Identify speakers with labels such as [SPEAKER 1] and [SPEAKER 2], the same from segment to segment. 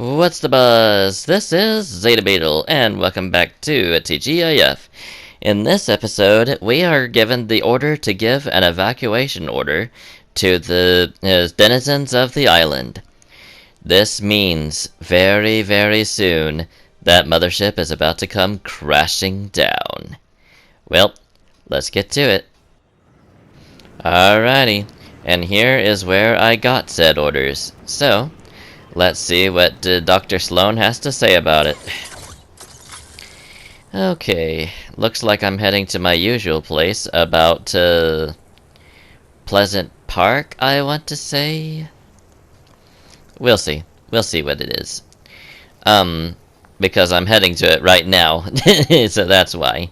[SPEAKER 1] What's the buzz? This is Zeta Beetle, and welcome back to TGIF. In this episode, we are given the order to give an evacuation order to the denizens of the island. This means very, very soon that mothership is about to come crashing down. Well, let's get to it. Alrighty, and here is where I got said orders. So, let's see what Dr. Slone has to say about it. Okay, looks like I'm heading to my usual place about Pleasant Park, I want to say. We'll see. We'll see what it is. Because I'm heading to it right now, so that's why.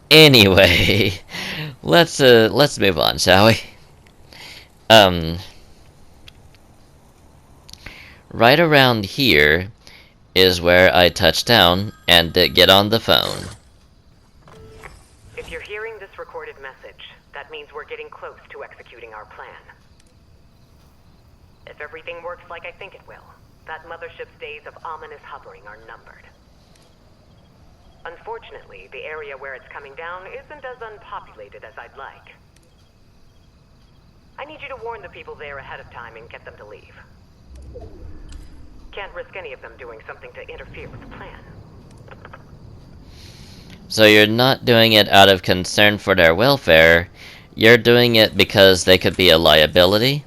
[SPEAKER 1] Anyway, let's move on, shall we? Right around here is where I touch down and get on the phone.
[SPEAKER 2] If you're hearing this recorded message, that means we're getting close to executing our plan. If everything works like I think it will, that mothership's days of ominous hovering are numbered. Unfortunately, the area where it's coming down isn't as unpopulated as I'd like. I need you to warn the people there ahead of time and get them to leave. Can't risk any of them doing something to interfere with the plan.
[SPEAKER 1] So you're not doing it out of concern for their welfare, you're doing it because they could be a liability?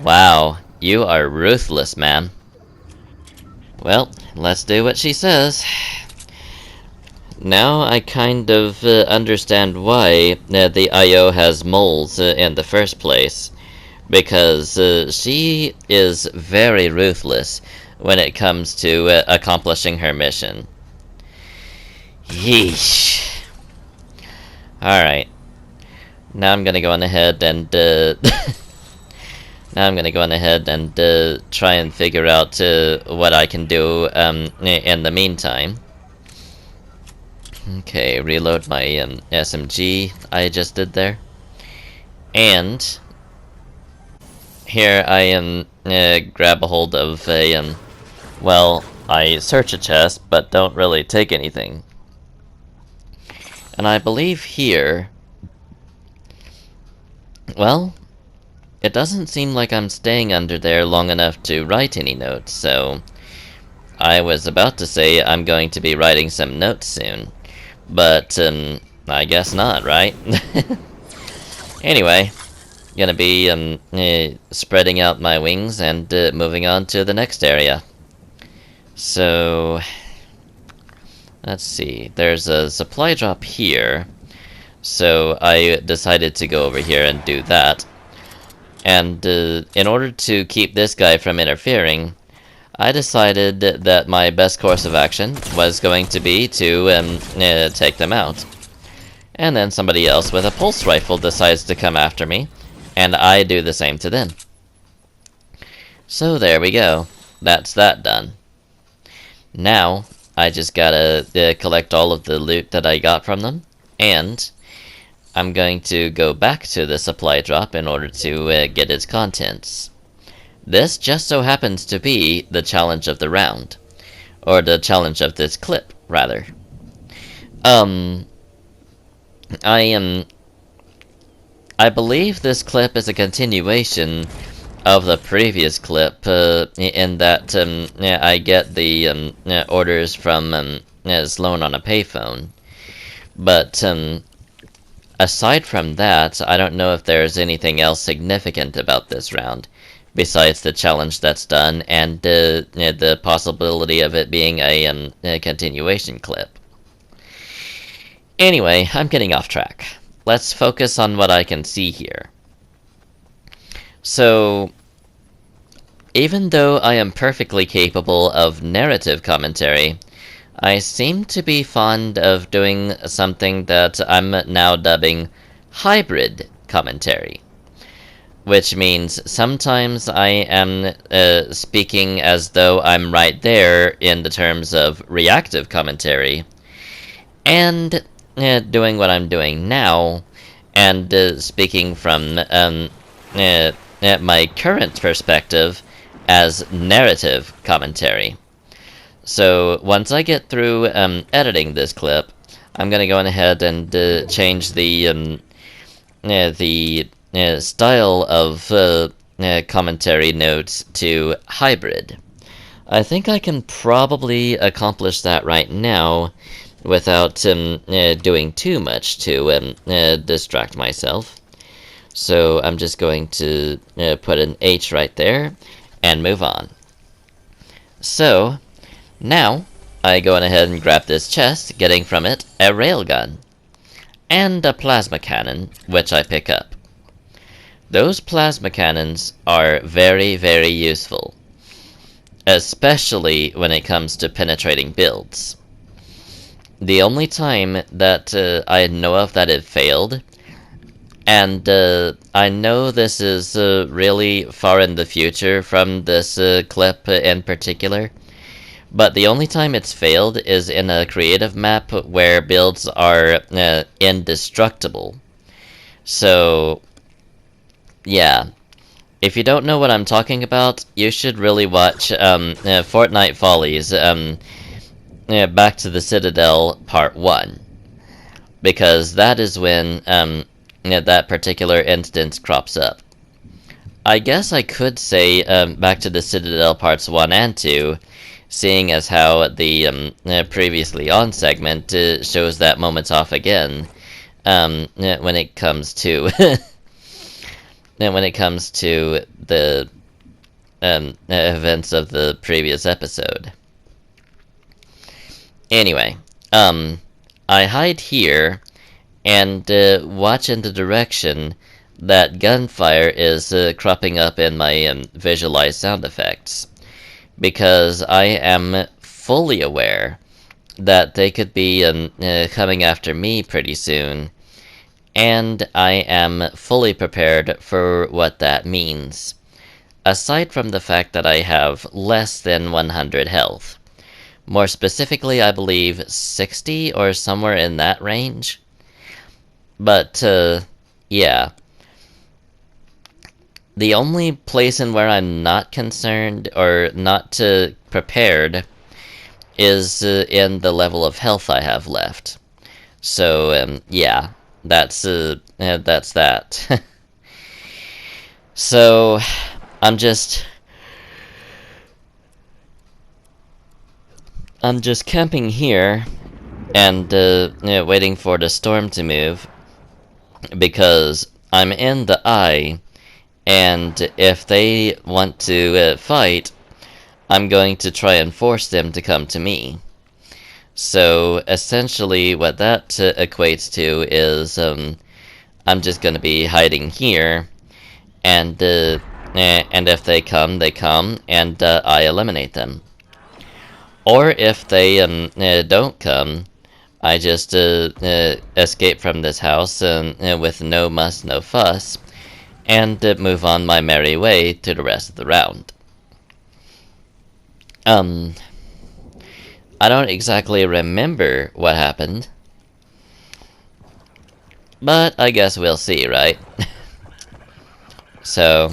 [SPEAKER 1] Wow, you are ruthless, man. Well, let's do what she says. Now I kind of understand why the IO has moles in the first place. Because she is very ruthless when it comes to accomplishing her mission. Yeesh. Alright. Now I'm gonna go on ahead and try and figure out what I can do in the meantime. Okay, reload my SMG I just did there. And here I grab a hold of a, well, I search a chest, but don't really take anything. And I believe here, well, it doesn't seem like I'm staying under there long enough to write any notes, so I was about to say I'm going to be writing some notes soon. But, I guess not, right? Anyway, gonna be spreading out my wings and moving on to the next area. So, let's see. There's a supply drop here, so I decided to go over here and do that. And in order to keep this guy from interfering, I decided that my best course of action was going to be to take them out. And then somebody else with a pulse rifle decides to come after me, and I do the same to them. So there we go. That's that done. Now, I just gotta collect all of the loot that I got from them, and I'm going to go back to the supply drop in order to get its contents. This just so happens to be the challenge of the round. Or the challenge of this clip, rather. I believe this clip is a continuation of the previous clip, in that I get the orders from Slone on a payphone. But aside from that, I don't know if there's anything else significant about this round, besides the challenge that's done and the possibility of it being a continuation clip. Anyway, I'm getting off track. Let's focus on what I can see here. So, even though I am perfectly capable of narrative commentary, I seem to be fond of doing something that I'm now dubbing hybrid commentary. Which means sometimes I am speaking as though I'm right there in the terms of reactive commentary, and doing what I'm doing now, and speaking from my current perspective as narrative commentary. So once I get through editing this clip, I'm gonna go ahead and change the style of commentary notes to hybrid. I think I can probably accomplish that right now without doing too much to distract myself. So I'm just going to put an H right there and move on. So now I go on ahead and grab this chest, getting from it a railgun and a plasma cannon, which I pick up. Those plasma cannons are very, very useful, especially when it comes to penetrating builds. The only time that I know of that it failed, and I know this is really far in the future from this clip in particular, but the only time it's failed is in a creative map where builds are indestructible. So, yeah. If you don't know what I'm talking about, you should really watch Fortnite Follies, Back to the Citadel Part 1. Because that is when that particular instance crops up. I guess I could say Back to the Citadel Parts 1 and 2, seeing as how the previously on segment shows that moment off again when it comes to when it comes to the events of the previous episode. Anyway, I hide here and watch in the direction that gunfire is cropping up in my visualized sound effects, because I am fully aware that they could be coming after me pretty soon, and I am fully prepared for what that means, aside from the fact that I have less than 100 health. More specifically, I believe 60 or somewhere in that range. But, yeah. The only place in where I'm not concerned or not prepared is in the level of health I have left. So, yeah, that's that. So, I'm just camping here and waiting for the storm to move, because I'm in the eye, and if they want to fight, I'm going to try and force them to come to me. So essentially what that equates to is I'm just going to be hiding here, and if they come, they come, and I eliminate them. Or if they don't come, I just escape from this house with no muss, no fuss, and move on my merry way to the rest of the round. I don't exactly remember what happened, but I guess we'll see, right? So,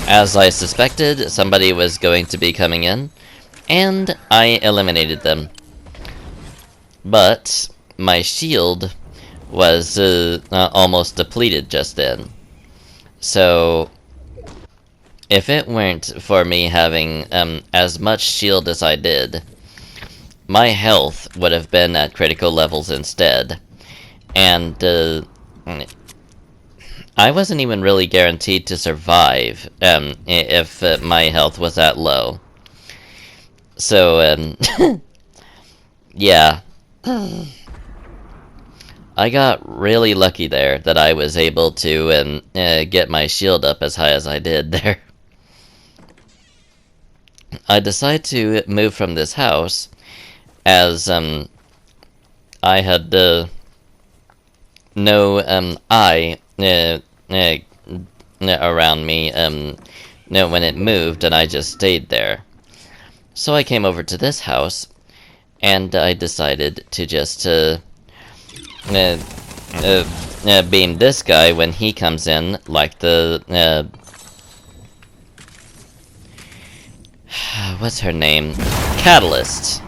[SPEAKER 1] as I suspected, somebody was going to be coming in, and I eliminated them. But my shield was almost depleted just then. So, if it weren't for me having as much shield as I did, my health would have been at critical levels instead. And I wasn't even really guaranteed to survive if my health was that low. So, yeah. I got really lucky there that I was able to get my shield up as high as I did there. I decided to move from this house as I had no eye around me when it moved, and I just stayed there. So I came over to this house, and I decided to just beam this guy when he comes in, like the what's her name? Catalyst.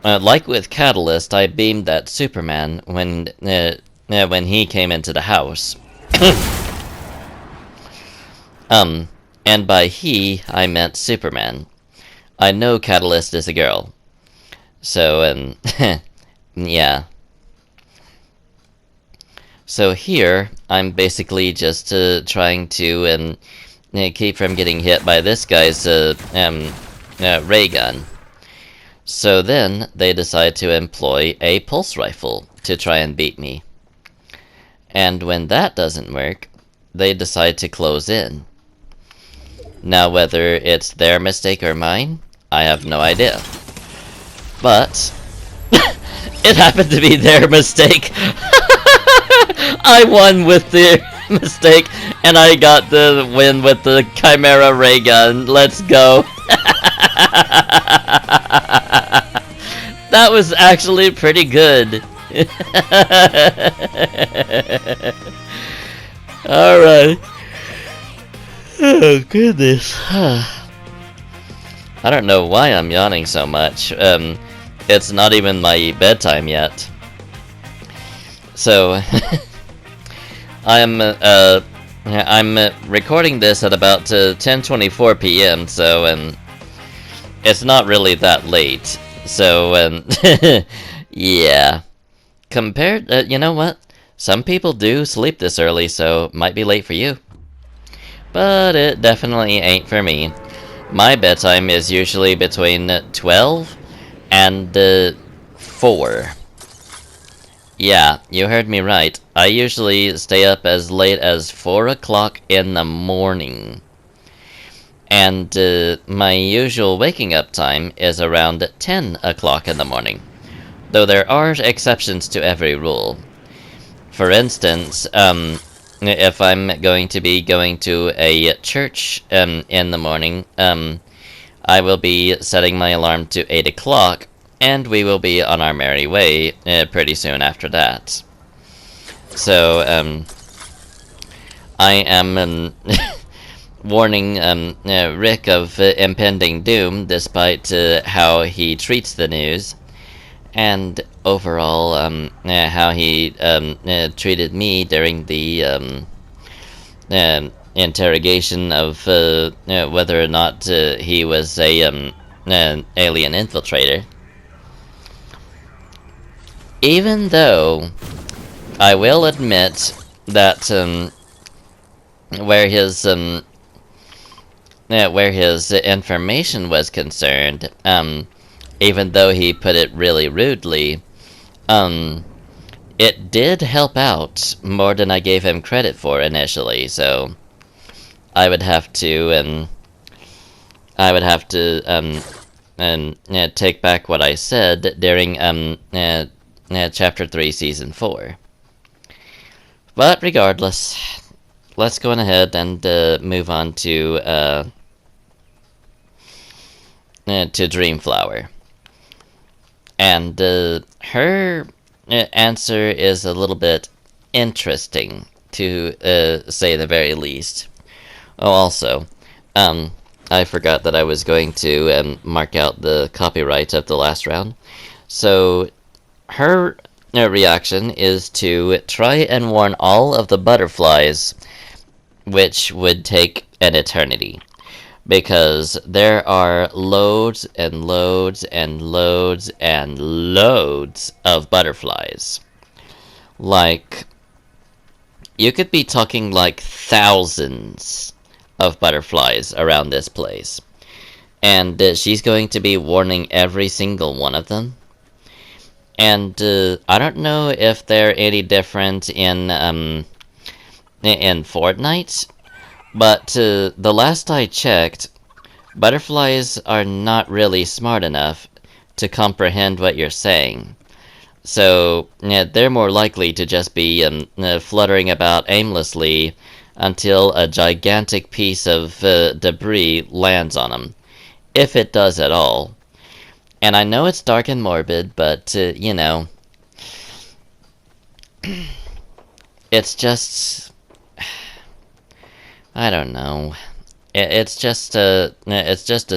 [SPEAKER 1] Like with Catalyst, I beamed at Superman when he came into the house. And by he, I meant Superman. I know Catalyst is a girl. So, yeah. So here, I'm basically just trying to keep from getting hit by this guy's ray gun. So then, they decide to employ a pulse rifle to try and beat me. And when that doesn't work, they decide to close in. Now, whether it's their mistake or mine, I have no idea. But it happened to be their mistake. I won with their mistake, and I got the win with the Chimera ray gun. Let's go. That was actually pretty good. Alright. Oh, goodness. I don't know why I'm yawning so much. It's not even my bedtime yet. So, I'm recording this at about 10:24 p.m. So, it's not really that late. So, yeah. Compared, you know what? Some people do sleep this early, so might be late for you. But it definitely ain't for me. My bedtime is usually between 12 and 4. Yeah, you heard me right. I usually stay up as late as 4 o'clock in the morning. And my usual waking up time is around 10 o'clock in the morning. Though there are exceptions to every rule. For instance, if I'm going to be going to a church in the morning, I will be setting my alarm to 8 o'clock, and we will be on our merry way pretty soon after that. So, I am warning Rick of impending doom, despite how he treats the news, and overall how he treated me during the interrogation of whether or not he was an alien infiltrator. Even though I will admit that where his information was concerned, even though he put it really rudely, it did help out more than I gave him credit for initially. So I would have to take back what I said during Chapter 3, Season 4. But regardless, let's go on ahead and move on to Dreamflower. And her answer is a little bit interesting, to say the very least. Oh, also, I forgot that I was going to mark out the copyright of the last round. So, her reaction is to try and warn all of the butterflies, which would take an eternity. Because there are loads and loads and loads and loads of butterflies. Like, you could be talking like thousands of butterflies around this place. And she's going to be warning every single one of them. And I don't know if they're any different in Fortnite. But the last I checked, butterflies are not really smart enough to comprehend what you're saying. So, they're more likely to just be fluttering about aimlessly until a gigantic piece of debris lands on them. If it does at all. And I know it's dark and morbid, but, you know, it's just... I don't know. it's just a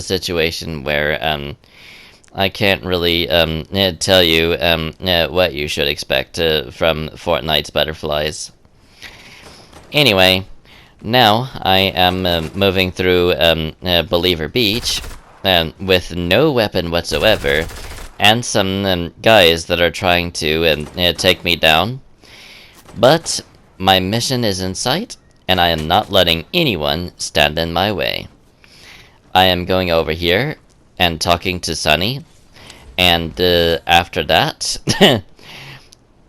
[SPEAKER 1] situation where I can't really tell you what you should expect from Fortnite's butterflies. Anyway, now I am moving through Believer Beach with no weapon whatsoever, and some guys that are trying to take me down. But my mission is in sight, and I am not letting anyone stand in my way. I am going over here and talking to Sunny, and after that,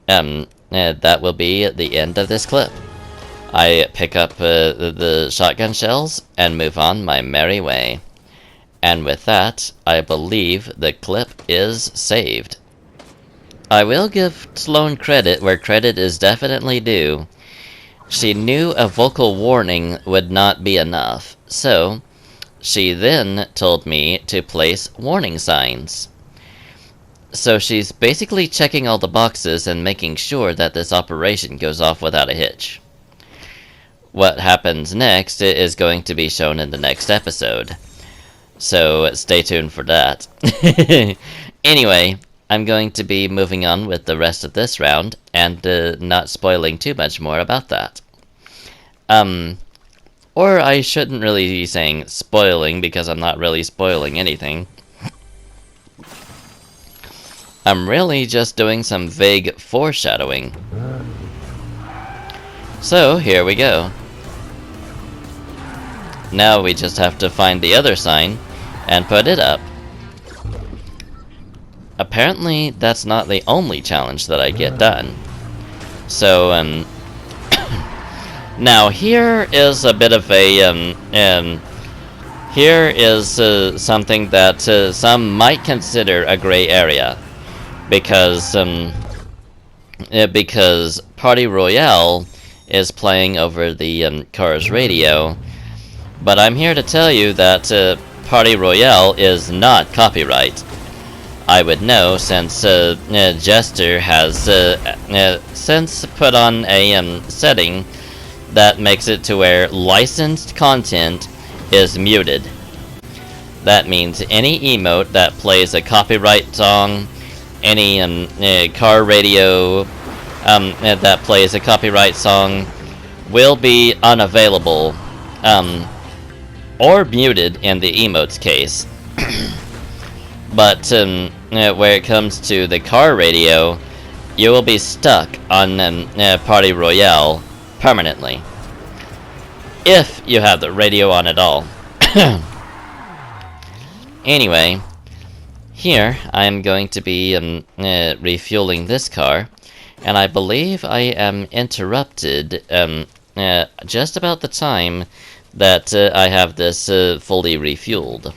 [SPEAKER 1] that will be the end of this clip. I pick up the shotgun shells and move on my merry way. And with that, I believe the clip is saved. I will give Slone credit where credit is definitely due. She knew a vocal warning would not be enough, so she then told me to place warning signs. So she's basically checking all the boxes and making sure that this operation goes off without a hitch. What happens next is going to be shown in the next episode. So stay tuned for that. Anyway, I'm going to be moving on with the rest of this round, and not spoiling too much more about that. Or I shouldn't really be saying spoiling, because I'm not really spoiling anything. I'm really just doing some vague foreshadowing. So, here we go. Now we just have to find the other sign and put it up. Apparently, that's not the only challenge that I get done. So, now here is a bit of a, here is something that some might consider a gray area. Because Party Royale is playing over the car's radio. But I'm here to tell you that Party Royale is not copyright. I would know since Jester has since put on a setting that makes it to where licensed content is muted. That means any emote that plays a copyright song, any car radio that plays a copyright song will be unavailable. Or muted in the emote's case. But where it comes to the car radio, you will be stuck on Party Royale permanently. If you have the radio on at all. Anyway, here I am going to be refueling this car, and I believe I am interrupted just about the time that I have this fully refueled.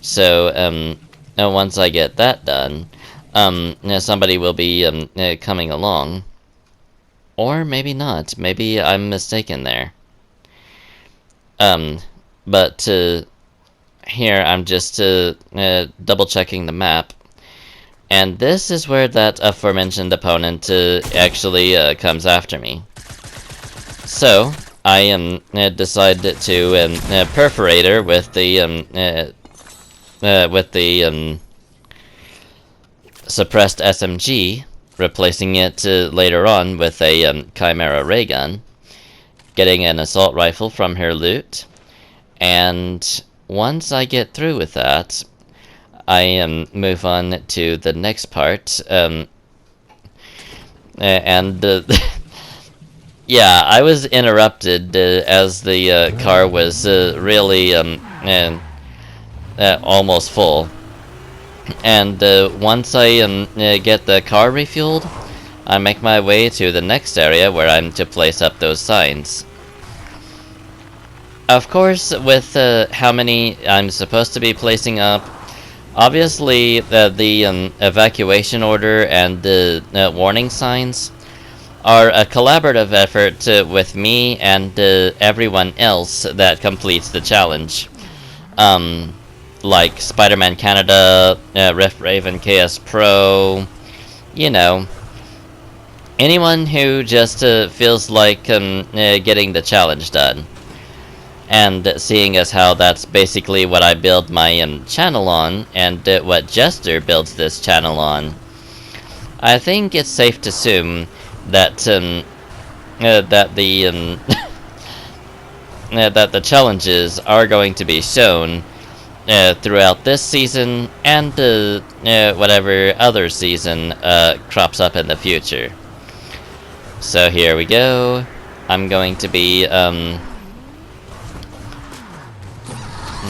[SPEAKER 1] So once I get that done, somebody will be coming along. Or maybe not. Maybe I'm mistaken there. But here I'm just double checking the map. And this is where that aforementioned opponent actually comes after me. So I decided to perforate her with the suppressed SMG, replacing it later on with a Chimera ray gun, getting an assault rifle from her loot, and once I get through with that, I move on to the next part, and yeah, I was interrupted as the car was really almost full. And once I get the car refueled, I make my way to the next area where I'm to place up those signs. Of course, with how many I'm supposed to be placing up, obviously the evacuation order and the warning signs are a collaborative effort with me and everyone else that completes the challenge. Like Spider-Man Canada, Rift Raven KS Pro, you know. Anyone who just feels like getting the challenge done. And seeing as how that's basically what I build my channel on, and what Jester builds this channel on, I think it's safe to assume that that the that the challenges are going to be shown throughout this season and whatever other season crops up in the future. So here we go. I'm going to be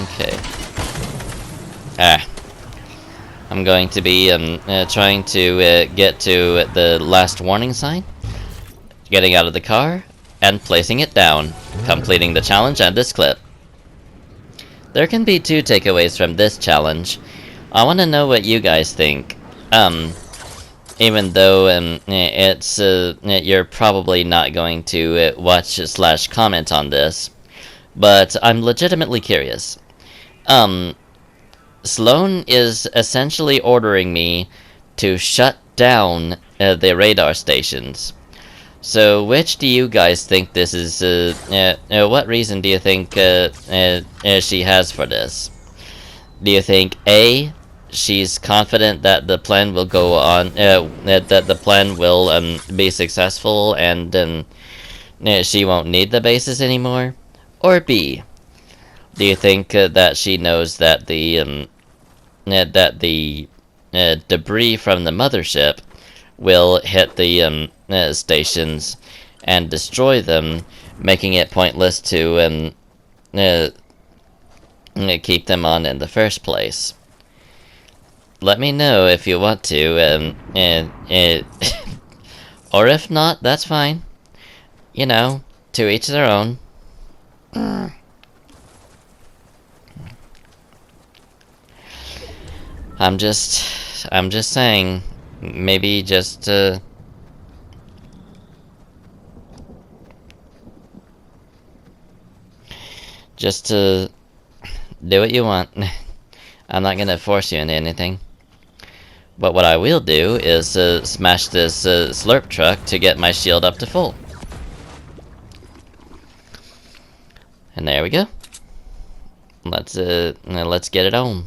[SPEAKER 1] okay. I'm going to be trying to get to the last warning sign, getting out of the car, and placing it down, completing the challenge and this clip. There can be two takeaways from this challenge. I want to know what you guys think. Even though it's you're probably not going to watch/comment on this, but I'm legitimately curious. Slone is essentially ordering me to shut down the radar stations. So, which do you guys think this is? What reason do you think she has for this? Do you think A, she's confident that the plan will go on, that the plan will be successful, and she won't need the bases anymore? Or B, do you think that she knows that the debris from the mothership will hit the stations and destroy them, making it pointless to keep them on in the first place? Let me know if you want to, or if not, that's fine. You know, to each their own. I'm just saying, maybe just do what you want. I'm not gonna force you into anything. But what I will do is smash this slurp truck to get my shield up to full. And there we go. Let's get it on.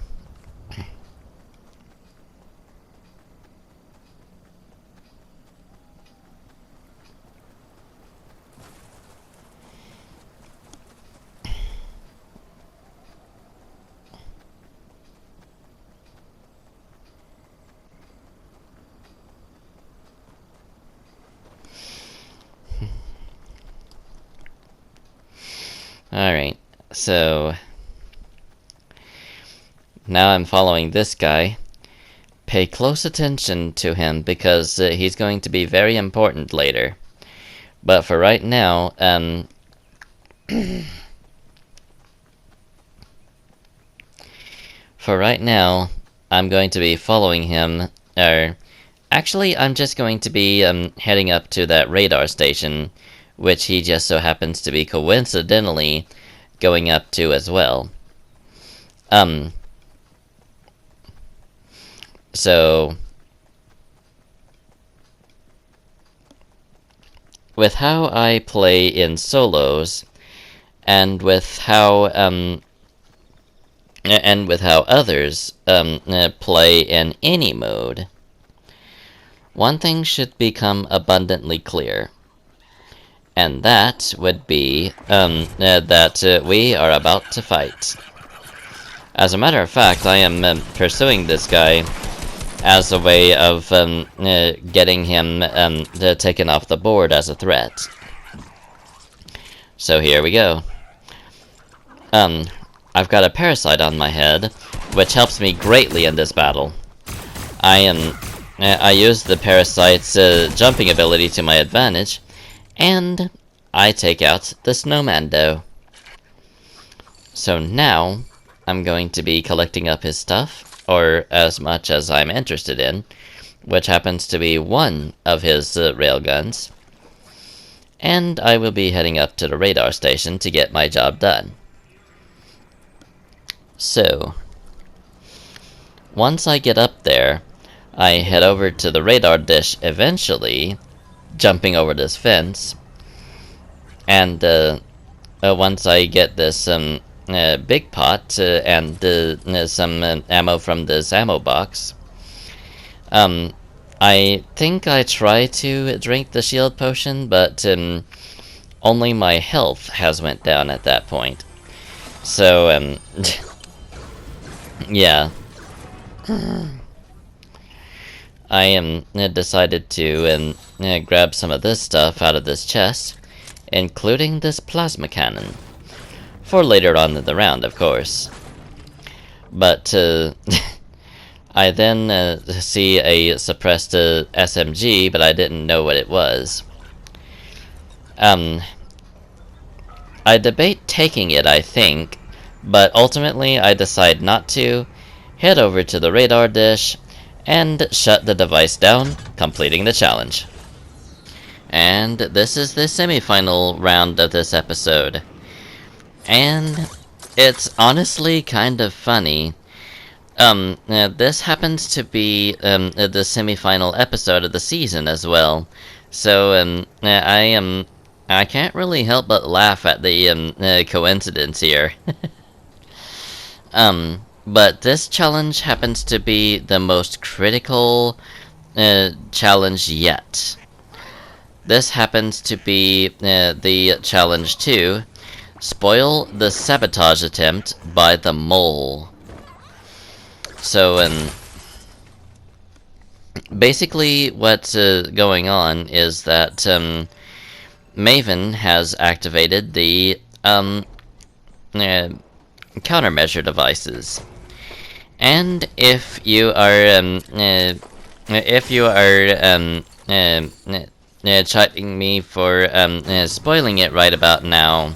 [SPEAKER 1] Alright, so now I'm following this guy. Pay close attention to him because he's going to be very important later. But for right now, I'm going to be following him, actually, I'm just going to be heading up to that radar station, which he just so happens to be coincidentally going up to as well. So with how I play in solos, and with how others play in any mode, one thing should become abundantly clear. And that would be that we are about to fight. As a matter of fact, I am pursuing this guy as a way of getting him taken off the board as a threat. So here we go. I've got a parasite on my head, which helps me greatly in this battle. I use the parasite's jumping ability to my advantage, and I take out the Snowmando. So now, I'm going to be collecting up his stuff, or as much as I'm interested in, which happens to be one of his railguns. And I will be heading up to the radar station to get my job done. So, once I get up there, I head over to the radar dish eventually, jumping over this fence, and once I get this big pot and some ammo from this ammo box, I think I try to drink the shield potion, but only my health has went down at that point. So yeah, I decided to grab some of this stuff out of this chest, including this plasma cannon, for later on in the round, of course. But I then see a suppressed SMG, but I didn't know what it was. I debate taking it, I think, but ultimately I decide not to, head over to the radar dish, and shut the device down, completing the challenge. And this is the semi-final round of this episode. And it's honestly kind of funny. This happens to be the semi-final episode of the season as well. So I can't really help but laugh at the coincidence here. But this challenge happens to be the most critical challenge yet. This happens to be the challenge 2, spoil the sabotage attempt by the mole. So, basically what's going on is that Maven has activated the countermeasure devices. And if you are chiding me for spoiling it right about now,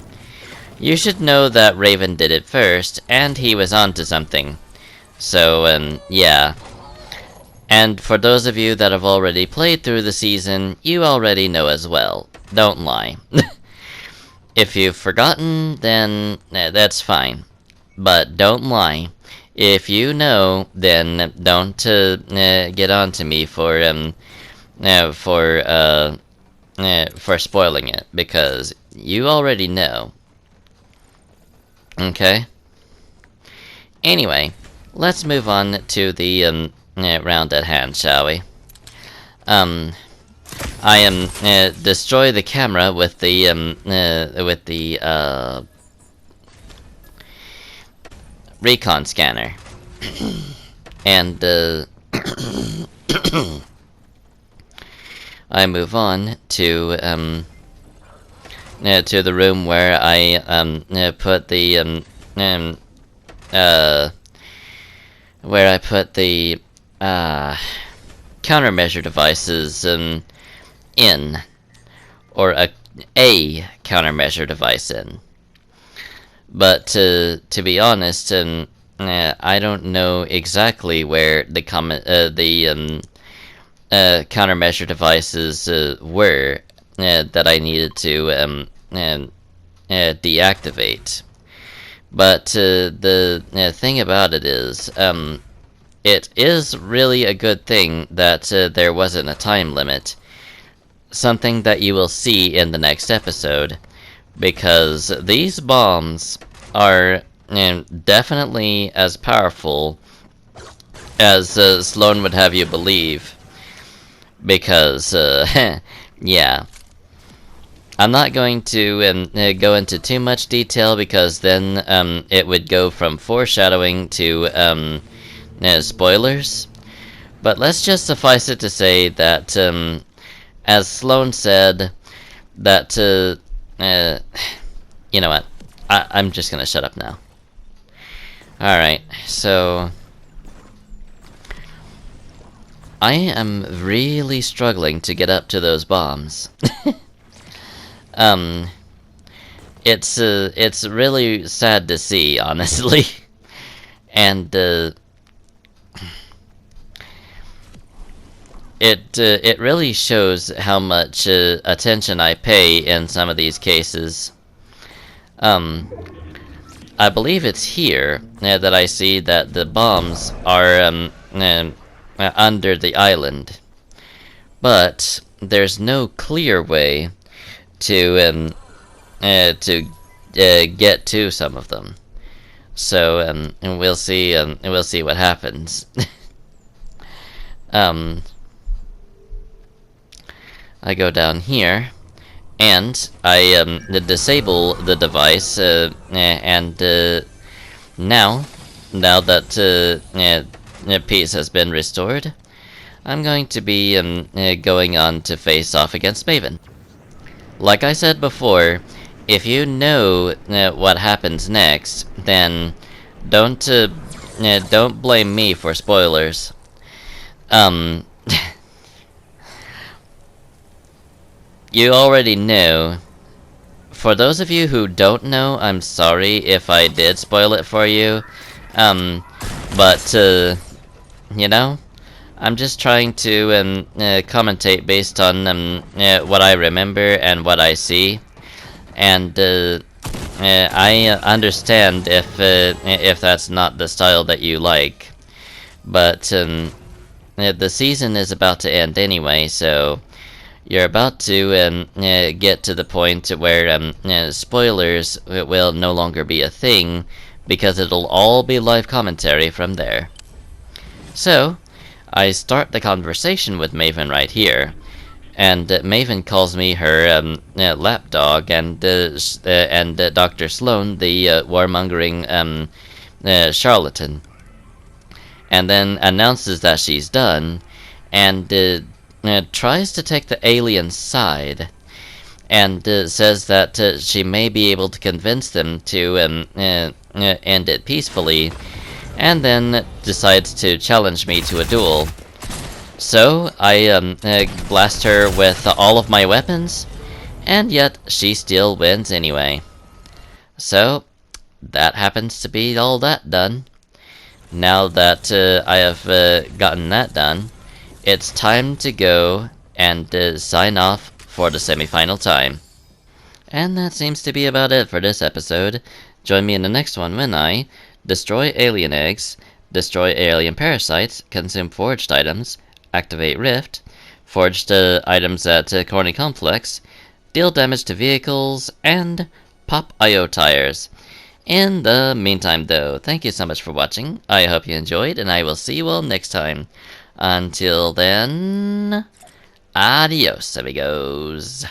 [SPEAKER 1] you should know that Raven did it first, and he was onto something. So, yeah. And for those of you that have already played through the season, you already know as well. Don't lie. If you've forgotten, then that's fine. But don't lie. If you know, then don't get on to me for spoiling it, because you already know. Okay? Anyway, let's move on to the round at hand, shall we? I destroy the camera with the recon scanner, and I move on to the room where I put the countermeasure devices in, or a countermeasure device in. But to be honest, I don't know exactly where the countermeasure devices were that I needed to deactivate. But the thing about it is, it is really a good thing that there wasn't a time limit. Something that you will see in the next episode. Because these bombs are definitely as powerful as Slone would have you believe. Because, yeah. I'm not going to go into too much detail, because then it would go from foreshadowing to spoilers. But let's just suffice it to say that, as Slone said, that you know what? I'm just gonna shut up now. Alright, so I am really struggling to get up to those bombs. It's really sad to see, honestly. And it really shows how much attention I pay in some of these cases. I believe it's here that I see that the bombs are under the island, but there's no clear way to get to some of them. So and we'll see what happens. um, I go down here, and I disable the device, and now that peace has been restored, I'm going to be going on to face off against Maven. Like I said before, if you know what happens next, then don't blame me for spoilers. Um, you already know. For those of you who don't know, I'm sorry if I did spoil it for you. But you know, I'm just trying to commentate based on what I remember and what I see, and I understand if that's not the style that you like. But the season is about to end anyway, so you're about to get to the point where spoilers will no longer be a thing, because it'll all be live commentary from there. So, I start the conversation with Maven right here, and Maven calls me her lapdog, and Dr. Slone the warmongering charlatan, and then announces that she's done, and tries to take the alien's side, and says that she may be able to convince them to end it peacefully, and then decides to challenge me to a duel. So I blast her with all of my weapons, and yet she still wins anyway. So that happens to be all that done. Now that I have gotten that done, it's time to go and sign off for the semifinal time. And that seems to be about it for this episode. Join me in the next one when I destroy alien eggs, destroy alien parasites, consume forged items, activate rift, forge the items at Corny Complex, deal damage to vehicles, and pop IO tires. In the meantime though, thank you so much for watching. I hope you enjoyed, and I will see you all next time. Until then, adios amigos.